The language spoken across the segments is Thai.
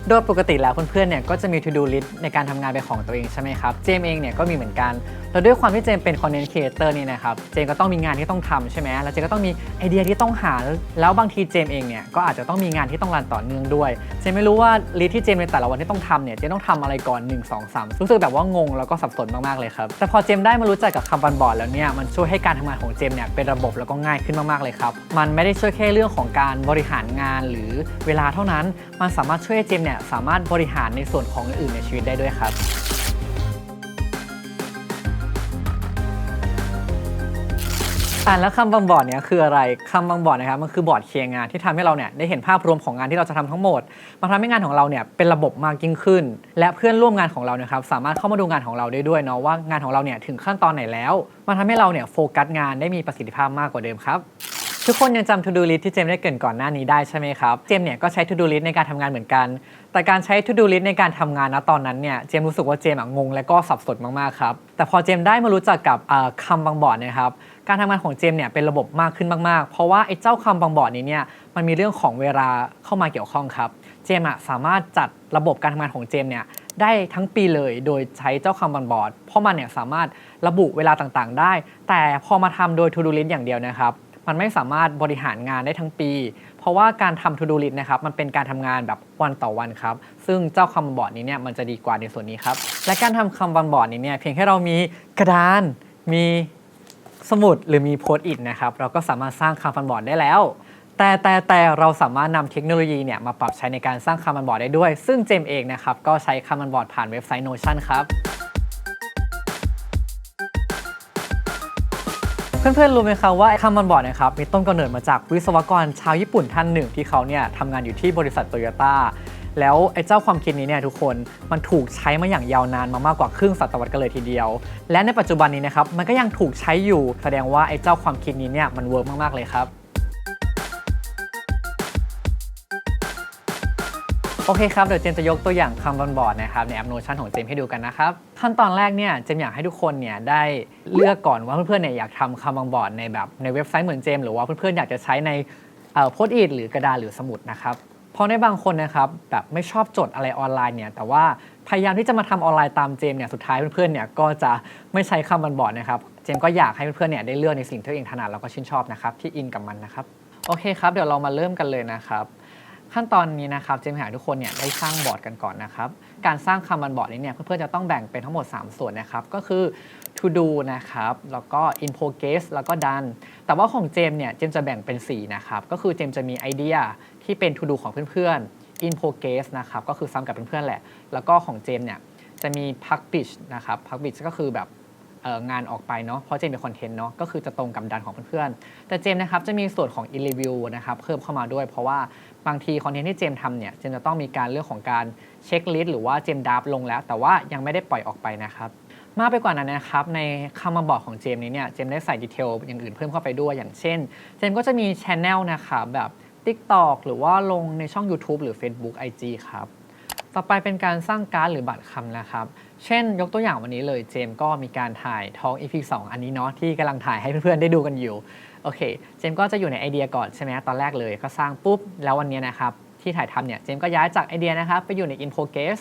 โดยปกติแล้วเพื่อนๆเนี่ยก็จะมี to do list ในการทำงานเป็นของตัวเองใช่ไหมครับเจมเองเนี่ยก็มีเหมือนกันแล้วด้วยความที่เจมเป็น content creator นี่นะครับเจมก็ต้องมีงานที่ต้องทำใช่ไหมแล้วเจมก็ต้องมีไอเดียที่ต้องหาแล้วบางทีเจมเองเนี่ยก็อาจจะต้องมีงานที่ต้องรันต่อเนื่องด้วยเจมไม่รู้ว่าลิสต์ที่เจมในแต่ละวันที่ต้องทำเนี่ยเจมต้องทำอะไรก่อน1 2 3รู้สึกแบบว่างงแล้วก็สับสนมากๆเลยครับแต่พอเจมได้มารู้จักกับKanban boardแล้วเนี่ยมันช่วยให้การทำงานของเจมเนี่ยเป็นระบบแล้วก็ง่ายขึ้นมากๆเลยครับมันไม่ได้ช่วยแค่เรื่องของการบริหารงานหรือเวลาเท่านั้นมันสามารถช่วยให้เจมเนี่ยสามารถบริหารในส่วนของอื่นในชีวิตได้ด้วยครับแล้วKanban boardเนี่ยคืออะไรKanban boardนะครับมันคือบอร์ดเคลียร์งานที่ทำให้เราเนี่ยได้เห็นภาพรวมของงานที่เราจะทำทั้งหมดมันทำให้งานของเราเนี่ยเป็นระบบมากยิ่งขึ้นและเพื่อนร่วมงานของเรานะครับสามารถเข้ามาดูงานของเราได้ด้วยเนาะว่างานของเราเนี่ยถึงขั้นตอนไหนแล้วมันทำให้เราเนี่ยโฟกัสงานได้มีประสิทธิภาพมากกว่าเดิมครับทุกคนยังจำ to do list ที่เจมได้เกริ่นก่อนหน้านี้ได้ใช่ไหมครับเจมเนี่ยก็ใช้ to do list ในการทำงานเหมือนกันแต่การใช้ to do list ในการทำงานณตอนนั้นเนี่ยเจมรู้สึกว่าเจมงงและก็สับสนมากๆครับแต่พอเจมได้มารู้จักกับKanban boardนะครับการทำงานของเจมเนี่ยเป็นระบบมากขึ้นมากๆเพราะว่าไอ้เจ้าKanban boardนี้เนี่ยมันมีเรื่องของเวลาเข้ามาเกี่ยวข้องครับเจมสามารถจัดระบบการทำงานของเจมเนี่ยได้ทั้งปีเลยโดยใช้เจ้าKanban boardเพราะมันเนี่ยสามารถระบุเวลาต่างๆได้แต่พอมาทำโดย to do list อย่างเดียวนะครับมันไม่สามารถบริหารงานได้ทั้งปีเพราะว่าการทำ to do list นะครับมันเป็นการทำงานแบบวันต่อวันครับซึ่งเจ้าKanban boardนี้เนี่ยมันจะดีกว่าในส่วนนี้ครับและการทำKanban boardนี้เนี่ยเพียงแค่เรามีกระดานมีสมุดหรือมีโพสต์อิทนะครับเราก็สามารถสร้างKanban boardได้แล้วแต่เราสามารถนำเทคโนโลยีเนี่ยมาปรับใช้ในการสร้างKanban boardได้ด้วยซึ่งเจมเองนะครับก็ใช้Kanban boardผ่านเว็บไซต์ Notion ครับเพื่อนๆรู้ไหมครับว่าKanban boardนะครับมีต้นกำเนิดมาจากวิศวกรชาวญี่ปุ่นท่านหนึ่งที่เขาเนี่ยทำงานอยู่ที่บริษัทโตโยต้าแล้วไอ้เจ้าความคิดนี้เนี่ยทุกคนมันถูกใช้มาอย่างยาวนานมามากกว่าครึ่งศตวรรษกันเลยทีเดียวและในปัจจุบันนี้นะครับมันก็ยังถูกใช้อยู่แสดงว่าไอ้เจ้าความคิดนี้เนี่ยมันเวิร์กมากๆเลยครับโอเคครับเดี๋ยวเจมจะยกตัวอย่างKanban boardนะครับในแอป Notion ของเจมให้ดูกันนะครับขั้นตอนแรกเนี่ยเจมอยากให้ทุกคนเนี่ยได้เลือกก่อนว่าเพื่อนๆเนี่ยอยากทำKanban boardในแบบในเว็บไซต์เหมือนเจมหรือว่าเพื่อนๆอยากจะใช้ในโพสต์อิทหรือกระดาษหรือสมุดนะครับเพราะในบางคนนะครับแบบไม่ชอบจดอะไรออนไลน์เนี่ยแต่ว่าพยายามที่จะมาทำออนไลน์ตามเจมเนี่ยสุดท้ายเพื่อนๆเนี่ยก็จะไม่ใช้Kanban boardนะครับเจมก็อยากให้เพื่อนๆเนี่ยได้เลือกในสิ่งที่ตัวเองถนัดแล้วก็ชื่นชอบนะครับที่อินกับมันนะครับโอเคครับเดี๋ยวเรามาเริ่มกันเลยนะครับขั้นตอนนี้นะครับเจมอยากให้ทุกคนเนี่ยได้สร้างบอร์ดกันก่อนนะครับการสร้างKanban boardนี้เนี่ยเพื่อนๆจะต้องแบ่งเป็นทั้งหมด3ส่วนนะครับก็คือ to do นะครับแล้วก็ in progress แล้วก็ done แต่ว่าของเจมเนี่ยเจมจะแบ่งเป็น4นะครับก็คือเจมจะมีไอเดียที่เป็น to do ของเพื่อนๆ in progress นะครับก็คือซ้ำกับเพื่อนๆแหละแล้วก็ของเจมเนี่ยจะมี publish นะครับ publish ก็คือแบบงานออกไปเนาะเพราะเจมเป็นคอนเทนต์เนาะก็คือจะตรงกับดันของเพื่อนๆแต่เจมนะครับจะมีส่วนของ in review นะครับเพิ่มเข้ามาด้วยเพราะว่าบางทีคอนเทนต์ที่เจมทำเนี่ยเจมจะต้องมีการเรื่องของการเช็คลิสต์หรือว่าเจมดับลงแล้วแต่ว่ายังไม่ได้ปล่อยออกไปนะครับมากไปกว่านั้นนะครับในKanban boardของเจมนี้เนี่ยเจมได้ใส่ดีเทลอย่างอื่นเพิ่มเข้าไปด้วยอย่างเช่นเจมก็จะมี channel นะครับแบบ TikTok หรือว่าลงในช่อง YouTube หรือ Facebook IG ครับต่อไปเป็นการสร้างการ์ดหรือบัตรคำนะครับเช่นยกตัวอย่างวันนี้เลยเจมก็มีการถ่าย Talk EP 2 อันนี้เนาะที่กำลังถ่ายให้เพื่อนๆได้ดูกันอยู่โอเคเจมก็จะอยู่ในไอเดียก่อนใช่ไหมตอนแรกเลยก็สร้างปุ๊บแล้ววันนี้นะครับที่ถ่ายทำเนี่ยเจมก็ย้ายจากไอเดียนะครับไปอยู่ใน in progress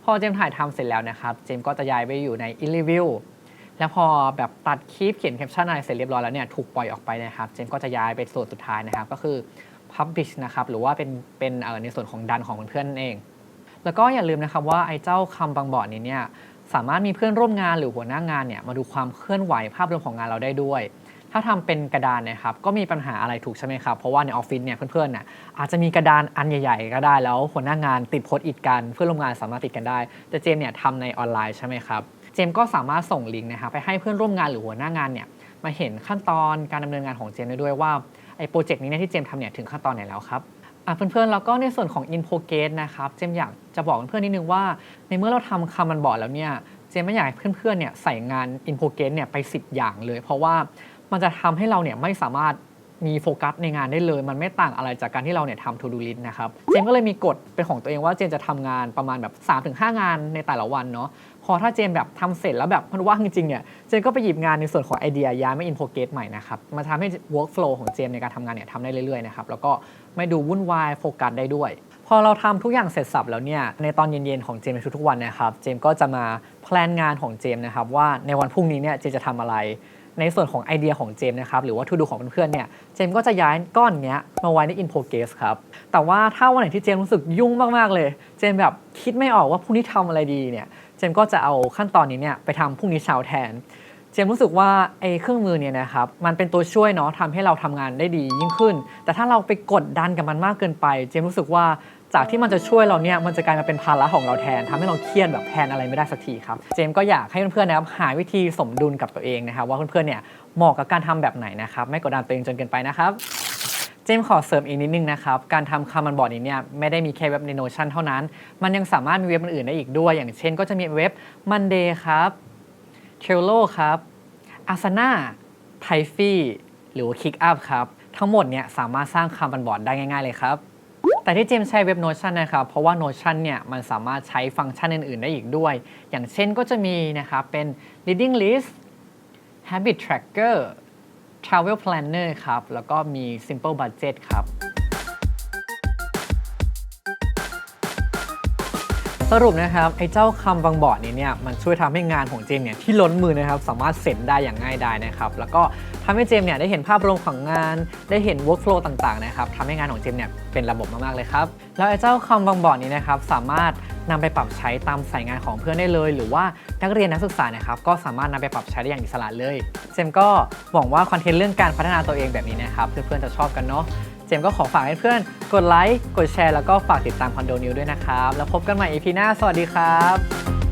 พอเจมถ่ายทำเสร็จแล้วนะครับเจมก็จะย้ายไปอยู่ใน in review แล้วพอแบบตัดคลิปเขียนแคปชั่นอะไรเสร็จเรียบร้อยแล้วเนี่ยถูกปล่อยออกไปนะครับเจมก็จะย้ายไปส่วนสุดท้ายนะครับก็คือ publish นะครับหรือว่าเป็นในส่วนของดันของเพื่อนๆนั่นเองแล้วก็อย่าลืมนะครับว่าไอ้เจ้าKanban boardนี้เนี่ยสามารถมีเพื่อนร่วมงานหรือหัวหน้างานเนี่ยมาดูความเคลื่อนไหวภาพรวมของงานเราได้ด้วยถ้าทำเป็นกระดานนะครับก็มีปัญหาอะไรถูกใช่ไหมครับเพราะว่าในออฟฟิศเนี่ยเพื่อนๆเนี่ยอาจจะมีกระดานอันใหญ่ๆก็ได้แล้วหัวหน้างานติดโพสต์อิทกันเพื่อนร่วมงานสามารถติดกันได้แต่เจมเนี่ยทำในออนไลน์ใช่ไหมครับเจมก็สามารถส่งลิงก์นะครับไปให้เพื่อนร่วมงานหรือหัวหน้างานเนี่ยมาเห็นขั้นตอนการดำเนินงานของเจมได้ด้วยว่าไอ้โปรเจกต์นี้เนี่ยที่เจมทำเนี่ยถึงขั้นตอนไหนแล้วครับเพื่อนๆแล้วก็ในส่วนของ in progress นะครับเจมอยากจะบอกเพื่อนๆนิดนึงว่าในเมื่อเราทำKanban boardแล้วเนี่ยเจมไม่อยากให้เพื่อนๆเนี่ยใส่งาน in progress เนี่ยไป10อย่างเลยเพราะว่ามันจะทำให้เราเนี่ยไม่สามารถมีโฟกัสในงานได้เลยมันไม่ต่างอะไรจากการที่เราเนี่ยทำ to do list นะครับเจมก็เลยมีกฎเป็นของตัวเองว่าเจมจะทำงานประมาณแบบ 3-5 งานในแต่ละวันเนาะพอถ้าเจมแบบทำเสร็จแล้วแบบมันว่างจริงๆเนี่ยเจมก็ไปหยิบงานในส่วนของไอเดียย้ายมา in progress ใหม่นะครับมาทำให้ workflow ของเจมในการทำงานเนี่ยทำได้เรื่อยๆนะครับแล้วก็ไม่ดูวุ่นวายโฟกัสได้ด้วย พอเราทำทุกอย่างเสร็จสับแล้วเนี่ยในตอนเย็นๆของเจมส์ในทุกๆวันนะครับเจมส์ก็จะมาแพลนงานของเจมส์นะครับว่าในวันพรุ่งนี้เนี่ยเจมส์จะทำอะไรในส่วนของไอเดียของเจมส์นะครับหรือว่าทูดูของเพื่อนๆเนี่ยเจมส์ก็จะย้ายก้อนเนี้ยมาไว้ใน in progress ครับแต่ว่าถ้าวันไหนที่เจมส์รู้สึกยุ่งมากๆเลยเจมส์แบบคิดไม่ออกว่าพรุ่งนี้ทำอะไรดีเนี่ยเจมส์ก็จะเอาขั้นตอนนี้เนี่ยไปทำพรุ่งนี้เช้าแทนเจมส์รู้สึกว่าไอ้เครื่องมือเนี่ยนะครับมันเป็นตัวช่วยเนาะทำให้เราทำงานได้ดียิ่งขึ้นแต่ถ้าเราไปกดดันกับมันมากเกินไปเจมส์รู้สึกว่าจากที่มันจะช่วยเราเนี่ยมันจะกลายมาเป็นภาระของเราแทนทำให้เราเครียดแบบแทนอะไรไม่ได้สักทีครับเจมส์ก็อยากให้เพื่อนๆนะครับหาวิธีสมดุลกับตัวเองนะครับว่าเพื่อนๆเนี่ยเหมาะกับการทำแบบไหนนะครับไม่กดดันตัวเองจนเกินไปนะครับเจมส์ขอเสริมอีกนิดนึงนะครับการทำKanban boardนี้เนี่ยไม่ได้มีแค่เว็บใน Notion เท่านั้นมันยังสามารถมีเว็บอื่นๆได้อีกด้วยอย่างเช่นก็จะมีเว็บ Monday ครับ Trello ครับ Asana Typee หรือว่า ClickUp ครับทั้งหมดเนี่ยสามารถสร้างKanban boardได้ง่ายๆเลยครับแต่ที่เจมส์ใช้เว็บ Notion นะครับเพราะว่า Notion เนี่ยมันสามารถใช้ฟังก์ชันอื่นๆได้อีกด้วยอย่างเช่นก็จะมีนะครับเป็น Reading List Habit Tracker Travel Planner ครับแล้วก็มี Simple Budget ครับสรุปนะครับไอ้เจ้าKanban boardนี้เนี่ยมันช่วยทำให้งานของเจมส์เนี่ยที่ล้นมือนะครับสามารถเสร็จได้อย่างง่ายดายนะครับแล้วก็ทำให้เจมส์เนี่ยได้เห็นภาพรวมของงานได้เห็น workflow ต่างๆนะครับทำให้งานของเจมส์เนี่ยเป็นระบบมากๆเลยครับแล้วไอ้เจ้าKanban boardนี้นะครับสามารถนำไปปรับใช้ตามสายงานของเพื่อนได้เลยหรือว่านักเรียนนักศึกษานะครับก็สามารถนำไปปรับใช้ได้อย่างอิสระเลยเจมส์ก็หวังว่าคอนเทนต์เรื่องการพัฒนาตัวเองแบบนี้นะครับเพื่อนๆจะชอบกันเนาะเจมส์ก็ขอฝากให้เพื่อนกดไลค์กดแชร์แล้วก็ฝากติดตามคอนโดนิวด้วยนะครับแล้วพบกันใหม่ EP หน้าสวัสดีครับ